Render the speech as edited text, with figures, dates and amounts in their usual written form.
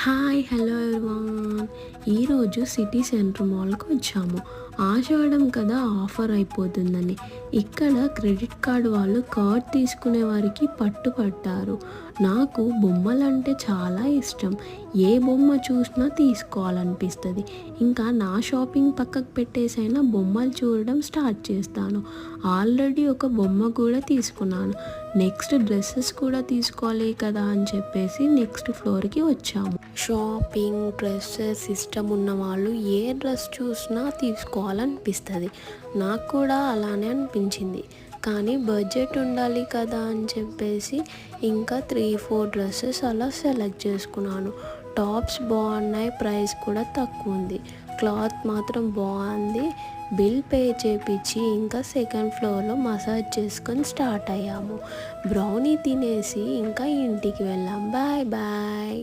Hi hello everyone. ఈరోజు city centre మాల్కి వచ్చాము. ఆషాఢం కదా, ఆఫర్ అయిపోతుందని ఇక్కడ క్రెడిట్ కార్డు వాళ్ళు కార్డ్ తీసుకునే వారికి పట్టుపట్టారు. నాకు బొమ్మలంటే చాలా ఇష్టం. ఏ బొమ్మ చూసినా తీసుకోవాలనిపిస్తుంది. ఇంకా నా షాపింగ్ పక్కకు పెట్టేసైనా బొమ్మలు చూడడం స్టార్ట్ చేస్తాను. ఆల్రెడీ ఒక బొమ్మ కూడా తీసుకున్నాను. నెక్స్ట్ డ్రెస్సెస్ కూడా తీసుకోవాలి కదా అని చెప్పేసి నెక్స్ట్ ఫ్లోర్కి వచ్చాము. షాపింగ్ డ్రెస్సెస్ ఇష్టం ఉన్న వాళ్ళు ఏ డ్రెస్ చూసినా తీసుకోవాలనిపిస్తుంది. నాకు కూడా అలానే అనిపించింది. కానీ బడ్జెట్ ఉండాలి కదా అని చెప్పేసి ఇంకా 3-4 డ్రెస్సెస్ అలా సెలెక్ట్ చేసుకున్నాను. టాప్స్ బాగున్నాయి, ప్రైస్ కూడా తక్కువ ఉంది. క్లాత్ మాత్రం బాగుంది. బిల్ పే చేపించి ఇంకా సెకండ్ ఫ్లోర్లో మసాజ్ చేసుకొని స్టార్ట్ అయ్యాము. బ్రౌనీ తినేసి ఇంకా ఇంటికి వెళ్ళాం. Bye bye.